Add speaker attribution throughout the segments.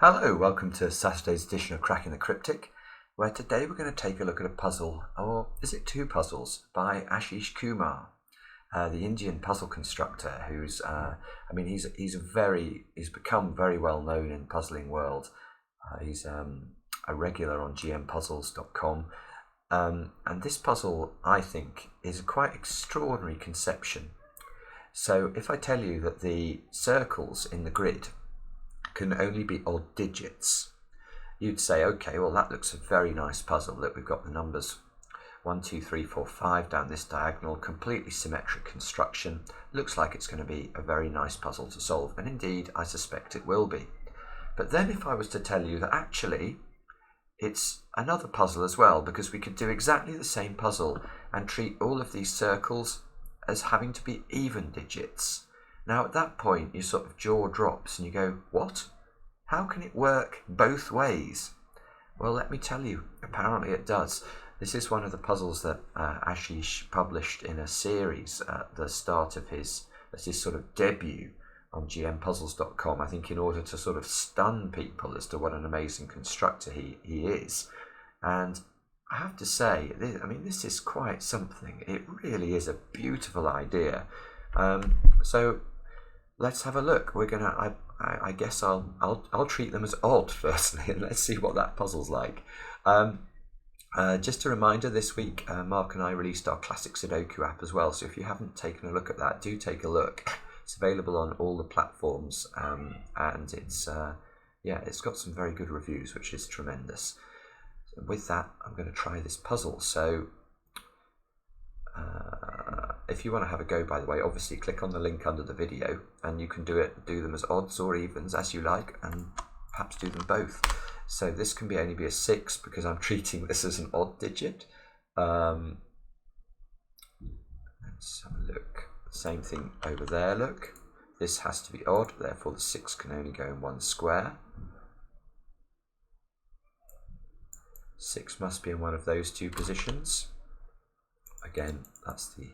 Speaker 1: Hello, welcome to Saturday's edition of Cracking the Cryptic, where today we're going to take a look at a puzzle, or is it two puzzles, by Ashish Kumar, the Indian puzzle constructor who's, he's become very well known in the puzzling world. He's a regular on gmpuzzles.com, and this puzzle, I think, is a quite extraordinary conception. So if I tell you that the circles in the grid can only be odd digits, you'd say, okay, well, that looks a very nice puzzle. Look, we've got the numbers 1, 2, 3, 4, 5 down this diagonal, completely symmetric construction. Looks like it's going to be a very nice puzzle to solve, and indeed I suspect it will be. But then if I was to tell you that actually it's another puzzle as well, because we could do exactly the same puzzle and treat all of these circles as having to be even digits. Now at that point your sort of jaw drops and you go, what? How can it work both ways? Well, let me tell you, apparently it does. This is one of the puzzles that Ashish published in a series at the start of his sort of debut on gmpuzzles.com, I think in order to sort of stun people as to what an amazing constructor he is. And I have to say, this is quite something. It really is a beautiful idea. So let's have a look. We're gonna. I guess I'll treat them as odd firstly, and let's see what that puzzle's like. Just a reminder, this week Mark and I released our Classic Sudoku app as well. So if you haven't taken a look at that, do take a look. It's available on all the platforms, and it's got some very good reviews, which is tremendous. With that, I'm going to try this puzzle. So if you want to have a go, by the way, obviously click on the link under the video and you can do them as odds or evens as you like, and perhaps do them both. So this can only be a 6 because I'm treating this as an odd digit. Let's have a look. Same thing over there, look. This has to be odd, therefore the 6 can only go in one square. 6 must be in one of those two positions. Again, that's the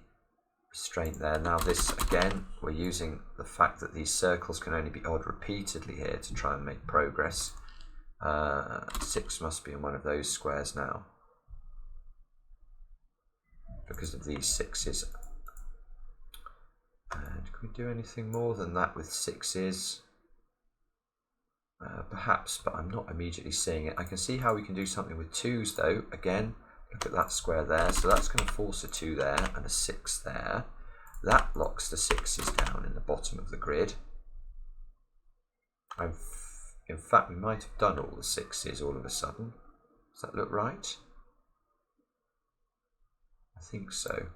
Speaker 1: restraint there. Now this, again, we're using the fact that these circles can only be odd repeatedly here to try and make progress. 6 must be in one of those squares now, because of these 6s. And can we do anything more than that with 6s? Perhaps, but I'm not immediately seeing it. I can see how we can do something with 2s though. Again, look at that square there. So that's going to force a 2 there and a 6 there. That locks the 6s down in the bottom of the grid. In fact, we might have done all the 6s all of a sudden. Does that look right? I think so.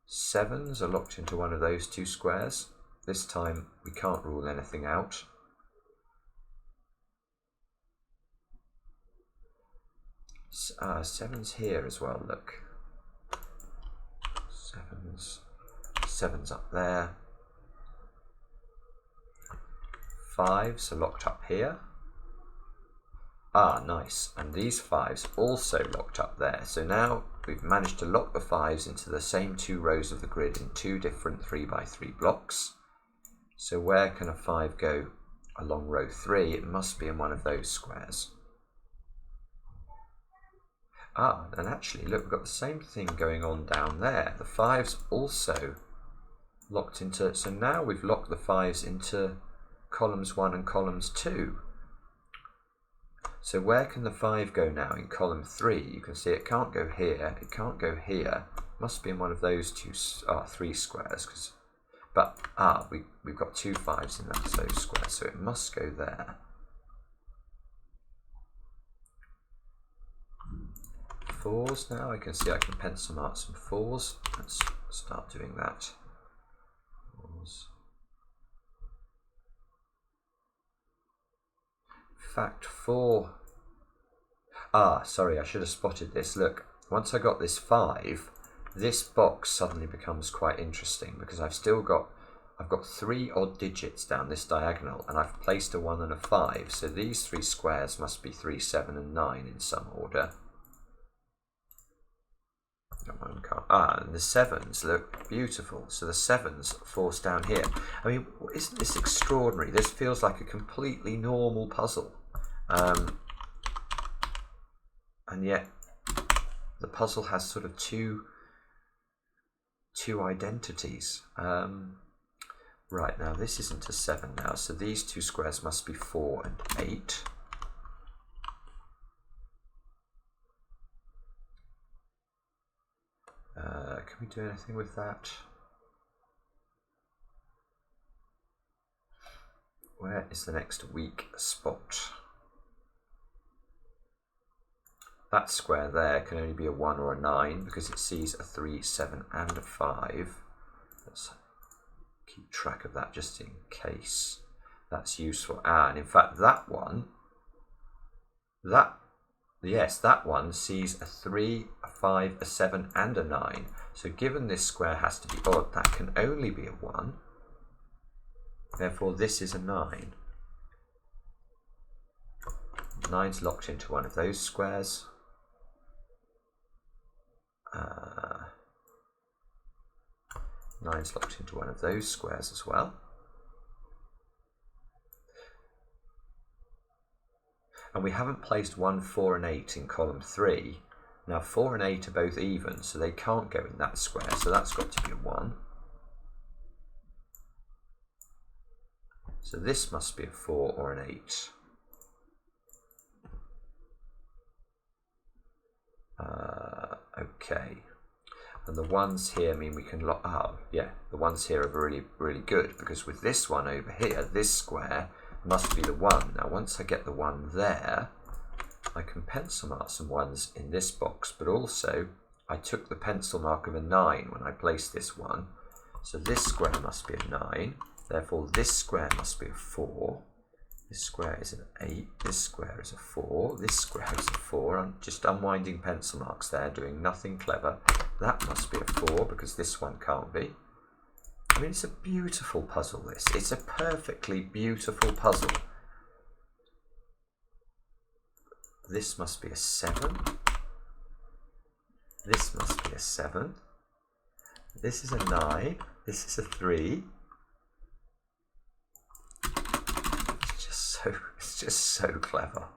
Speaker 1: 7s are locked into one of those two squares. This time we can't rule anything out. 7's here as well, look. 7's up there. 5s are locked up here. Ah, nice. And these 5s also locked up there. So now we've managed to lock the 5s into the same two rows of the grid in two different 3x3 blocks. So where can a 5 go along row 3? It must be in one of those squares. Ah, and actually, look, we've got the same thing going on down there. The 5's also locked into, so now we've locked the 5's into columns 1 and columns 2. So where can the 5 go now in column 3? You can see it can't go here, it can't go here. Must be in one of those three squares. We've got two 5's in those squares, so it must go there. 4's now, I can see I can pencil mark some 4's. Let's start doing that. 4's. In fact, 4. Sorry, I should have spotted this. Look, once I got this 5, this box suddenly becomes quite interesting because I've got 3 odd digits down this diagonal, and I've placed a 1 and a 5. So these 3 squares must be 3, 7, and 9 in some order. and the 7s look beautiful. So the 7s force down here. I mean, isn't this extraordinary? This feels like a completely normal puzzle. And yet the puzzle has sort of two identities. Right, now this isn't a 7 now, so these two squares must be 4 and 8. Can we do anything with that? Where is the next weak spot? That square there can only be a 1 or a 9 because it sees a 3, 7 and a 5. Let's keep track of that just in case that's useful. And in fact that one, yes, that one sees a 3, a 5, a 7 and a 9. So given this square has to be odd, that can only be a 1. Therefore this is a 9. 9's locked into one of those squares. 9's locked into one of those squares as well. And we haven't placed 1, 4 and 8 in column 3. Now 4 and 8 are both even, so they can't go in that square, so that's got to be a 1. So this must be a 4 or an 8. Okay. And the ones here mean we can lock. Oh, yeah, the ones here are really, really good because with this one over here, this square must be the 1. Now, once I get the 1 there, I can pencil mark some 1s in this box, but also I took the pencil mark of a 9 when I placed this one. So this square must be a 9. Therefore, this square must be a 4. This square is an 8. This square is a 4. This square is a 4. I'm just unwinding pencil marks there, doing nothing clever. That must be a 4 because this one can't be. I mean, it's a beautiful puzzle, this. It's a perfectly beautiful puzzle. This must be a 7. This must be a 7. This is a 9. This is a 3. It's just so clever.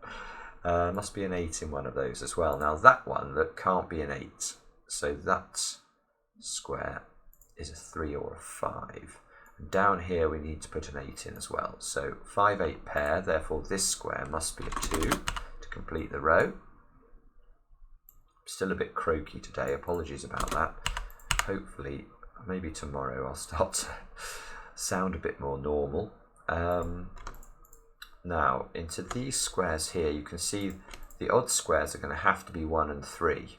Speaker 1: Must be an 8 in one of those as well. Now that one, look, can't be an 8. So that square is a 3 or a 5. And down here we need to put an 8 in as well. So 5, 8 pair, therefore this square must be a 2 to complete the row. Still a bit croaky today, apologies about that. Hopefully, maybe tomorrow I'll start to sound a bit more normal. Now, into these squares here, you can see the odd squares are going to have to be 1 and 3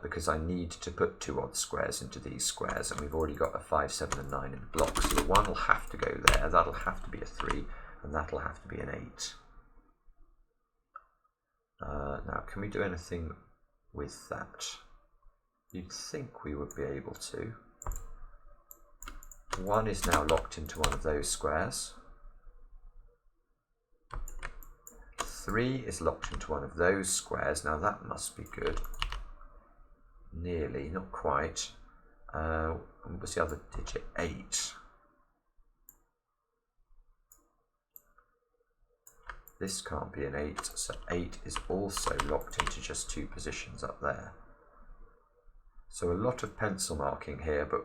Speaker 1: because I need to put 2 odd squares into these squares, and we've already got a 5, 7 and 9 in the block, so the 1 will have to go there, that'll have to be a 3, and that'll have to be an 8. Now, can we do anything with that? You'd think we would be able to. 1 is now locked into one of those squares. 3 is locked into one of those squares. Now that must be good. Nearly, not quite. What's the other digit? 8. This can't be an 8, so 8 is also locked into just 2 positions up there. So a lot of pencil marking here, but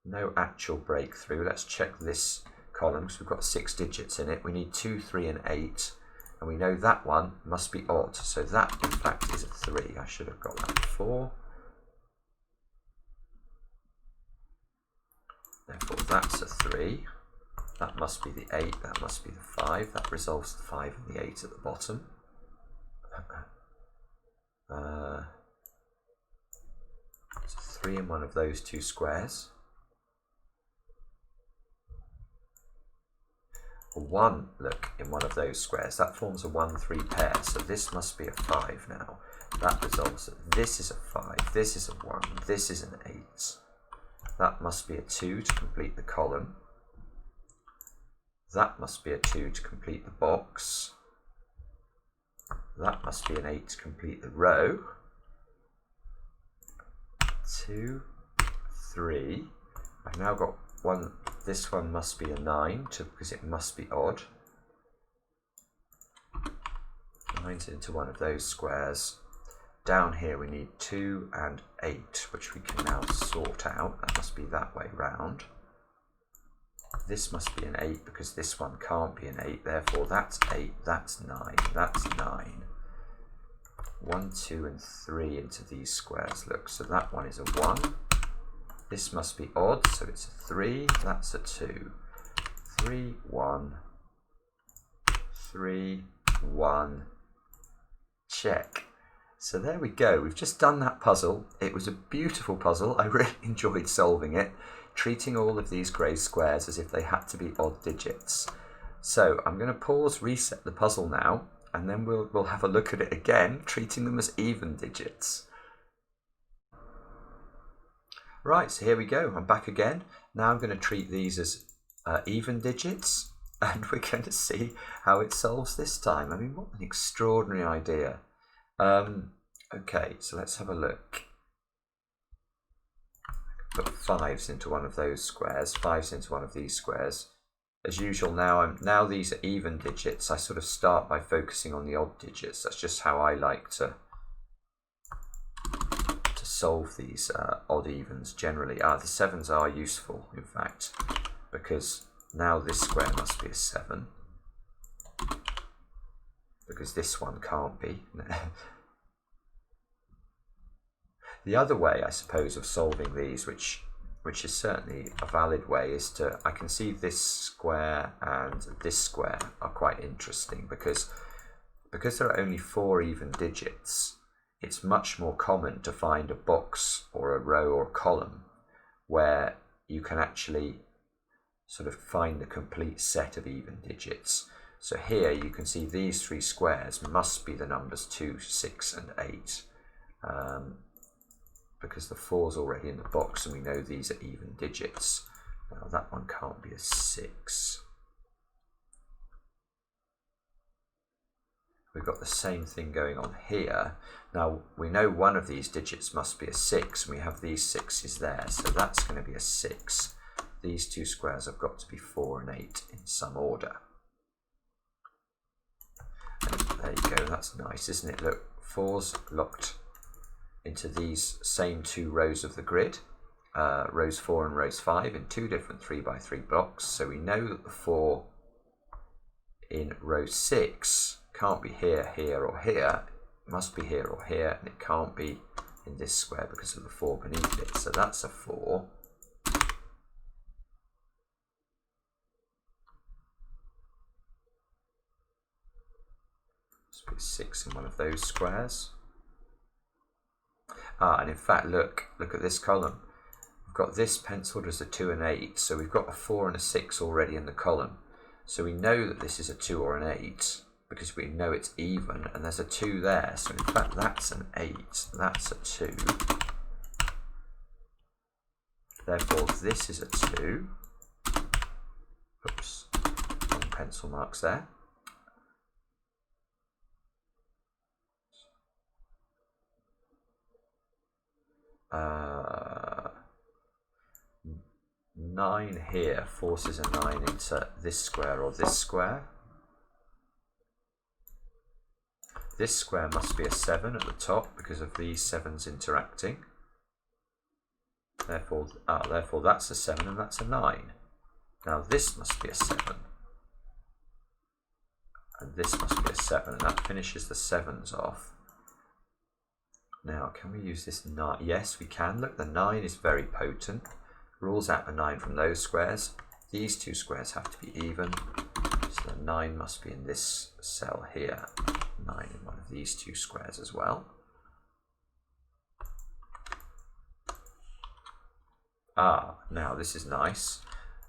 Speaker 1: no actual breakthrough. Let's check this column because we've got 6 digits in it. We need 2, 3 and 8, and we know that one must be odd, so that in fact is a 3. I should have got that before. Therefore that's a 3. That must be the 8, that must be the 5. That resolves the 5 and the 8 at the bottom. It's a 3 in one of those 2 squares. A 1, look, in one of those squares. That forms a 1, 3 pair, so this must be a 5 now. That resolves it. This is a 5, this is a 1, this is an 8. That must be a 2 to complete the column. That must be a 2 to complete the box. That must be an 8 to complete the row. 2, 3. I've now got one. This one must be a 9 because it must be odd. 9's into one of those squares. Down here we need 2 and 8, which we can now sort out. That must be that way round. This must be an 8 because this one can't be an 8. Therefore that's 8, that's 9, that's 9. 1, 2 and 3 into these squares. Look, so that one is a 1. This must be odd, so it's a 3, that's a 2. 3, 1, 3, 1, check. So there we go, we've just done that puzzle. It was a beautiful puzzle, I really enjoyed solving it, treating all of these grey squares as if they had to be odd digits. So I'm going to pause, reset the puzzle now, and then we'll have a look at it again, treating them as even digits. Right, so here we go, I'm back again. Now I'm going to treat these as even digits, and we're going to see how it solves this time. I mean, what an extraordinary idea. Okay, so let's have a look. Put 5s into one of those squares, 5s into one of these squares. As usual, now these are even digits. I sort of start by focusing on the odd digits. That's just how I like to solve these odd evens generally. The 7s are useful, in fact, because now this square must be a 7, because this one can't be. The other way, I suppose, of solving these, which is certainly a valid way, is I can see this square and this square are quite interesting because there are only 4 even digits. It's much more common to find a box or a row or a column where you can actually sort of find the complete set of even digits. So here you can see these 3 squares must be the numbers 2, 6 and 8. Because the 4's already in the box and we know these are even digits. Now that one can't be a 6. We've got the same thing going on here. Now we know one of these digits must be a 6 and we have these 6's there, so that's going to be a 6. These 2 squares have got to be 4 and 8 in some order. And there you go, that's nice, isn't it? Look, 4's locked into these same 2 rows of the grid, rows 4 and rows 5 in 2 different 3x3 blocks. So we know that the 4 in row 6 can't be here, here or here. It must be here or here, and it can't be in this square because of the 4 beneath it. So that's a 4. Must be a 6 in one of those squares. And in fact, look at this column. We've got this penciled as a 2 and 8, so we've got a 4 and a 6 already in the column. So we know that this is a 2 or an 8 because we know it's even, and there's a 2 there. So in fact, that's an 8, that's a 2. Therefore, this is a 2. Oops, wrong pencil marks there. Uh, 9 here forces a 9 into this square or this square. This square must be a 7 at the top because of these 7's interacting. Therefore that's a 7 and that's a 9. Now this must be a 7. And this must be a 7, and that finishes the 7's off. Now, can we use this 9? Yes, we can. Look, the 9 is very potent. Rules out the 9 from those squares. These 2 squares have to be even. So the 9 must be in this cell here. 9 in one of these 2 squares as well. Now this is nice.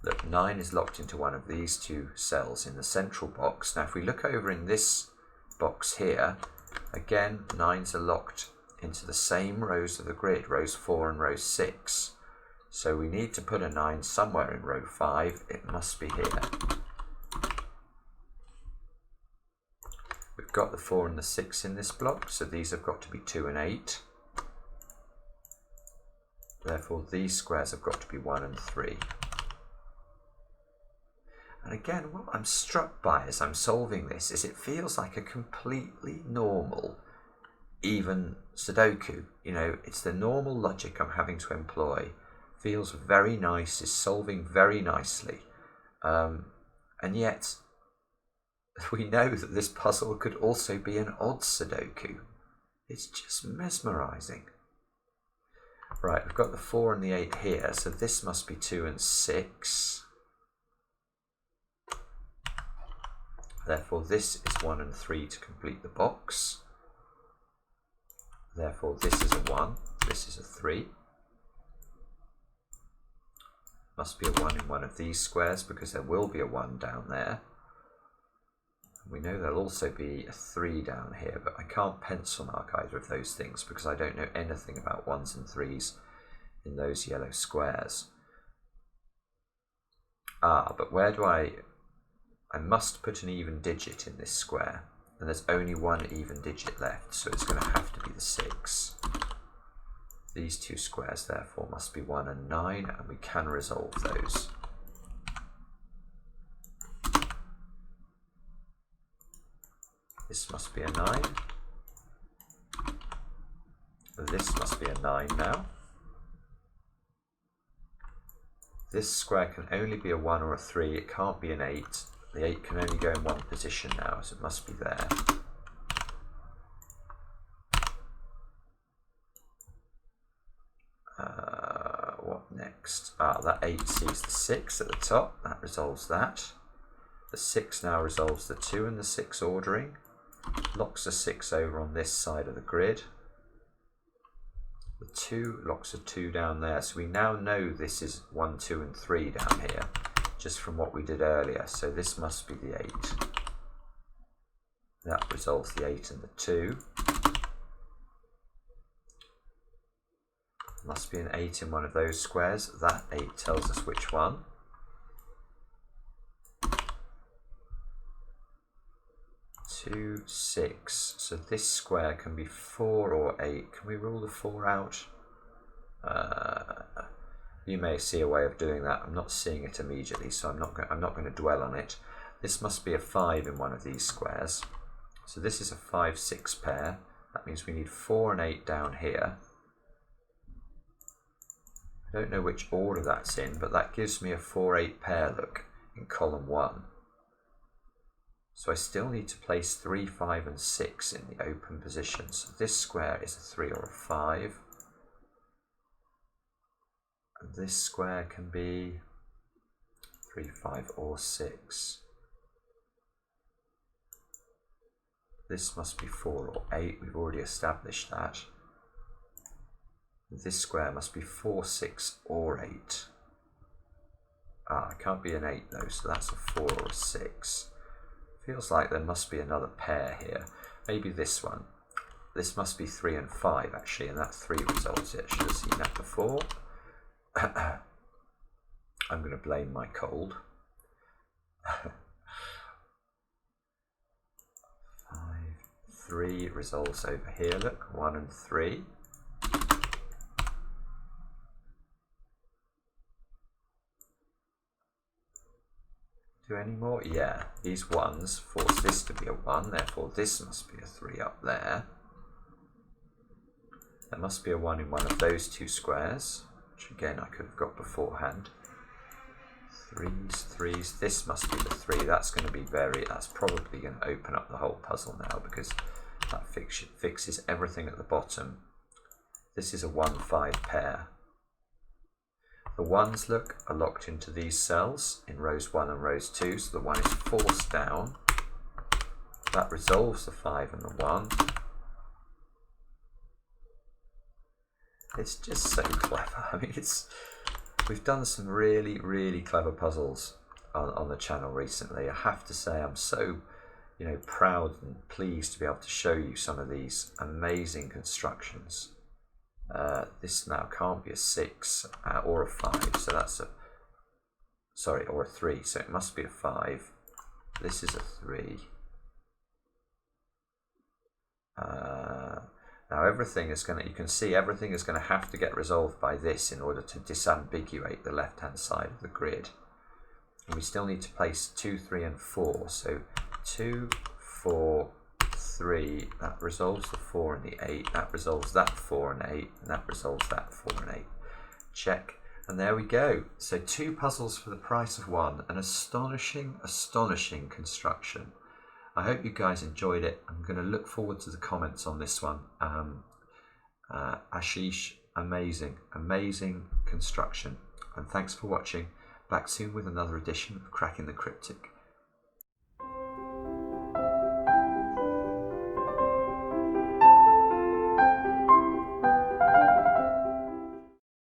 Speaker 1: Look, 9 is locked into one of these 2 cells in the central box. Now, if we look over in this box here, again, 9's are locked into the same rows of the grid, rows 4 and row 6. So we need to put a 9 somewhere in row 5. It must be here. We've got the 4 and the 6 in this block, so these have got to be 2 and 8. Therefore, these squares have got to be 1 and 3. And again, what I'm struck by as I'm solving this is it feels like a completely normal, even Sudoku. You know, it's the normal logic I'm having to employ. Feels very nice, is solving very nicely. And yet, we know that this puzzle could also be an odd Sudoku. It's just mesmerising. Right, we've got the 4 and the 8 here, so this must be 2 and 6. Therefore, this is 1 and 3 to complete the box. Therefore, this is a 1, this is a 3. Must be a 1 in one of these squares because there will be a 1 down there. We know there'll also be a 3 down here, but I can't pencil mark either of those things because I don't know anything about 1s and 3s in those yellow squares. But where do I must put an even digit in this square, and there's only one even digit left, so it's going to have to be the 6. These two squares therefore must be 1 and 9, and we can resolve those. This must be a 9. This must be a 9 now. This square can only be a 1 or a 3, it can't be an 8. The 8 can only go in one position now, so it must be there. What next? That 8 sees the 6 at the top, that resolves that. The 6 now resolves the 2 and the 6 ordering. Locks the 6 over on this side of the grid. The 2 locks a 2 down there, so we now know this is 1, 2 and 3 down here, just from what we did earlier, so this must be the 8. That resolves the 8 and the 2. Must be an 8 in one of those squares, that 8 tells us which one. 2, 6, so this square can be 4 or 8. Can we rule the 4 out? You may see a way of doing that. I'm not seeing it immediately, so I'm not going to dwell on it. This must be a 5 in one of these squares. So this is a 5, 6 pair. That means we need 4 and 8 down here. I don't know which order that's in, but that gives me a 4, 8 pair, look, in column 1. So I still need to place 3, 5 and 6 in the open position. So this square is a 3 or a 5. And this square can be 3, 5 or 6. This must be 4 or 8. We've already established that. This square must be 4, 6 or 8. It can't be an 8 though, so that's a 4 or a 6. Feels like there must be another pair here. Maybe this one. This must be 3 and 5 actually, and that 3 resolves it. I should have seen that before. I'm going to blame my cold. 5, 3 resolves over here, look, 1 and 3. Do any more? Yeah, these 1s force this to be a 1, therefore this must be a 3 up there. There must be a 1 in one of those two squares, which again I could have got beforehand. 3s, 3s, this must be the 3, that's going to be that's probably going to open up the whole puzzle now because that fixes everything at the bottom. This is a 1, 5 pair. The 1s, look, are locked into these cells in rows 1 and rows 2, so the 1 is forced down. That resolves the 5 and the 1. It's just so clever. I mean, we've done some really, really clever puzzles on the channel recently. I have to say I'm so, proud and pleased to be able to show you some of these amazing constructions. This now can't be a 6 or a 5, so that's or a 3, so it must be a 5. This is a 3. Now everything is going to, you can see everything is going to have to get resolved by this in order to disambiguate the left-hand side of the grid. And we still need to place 2, 3, and 4. So 2, 4, 3, that resolves the 4 and the 8, that resolves that 4 and 8, and that resolves that 4 and 8. Check. And there we go. So 2 puzzles for the price of 1. An astonishing, astonishing construction. I hope you guys enjoyed it. I'm going to look forward to the comments on this one. Ashish, amazing, amazing construction. And thanks for watching. Back soon with another edition of Cracking the Cryptic.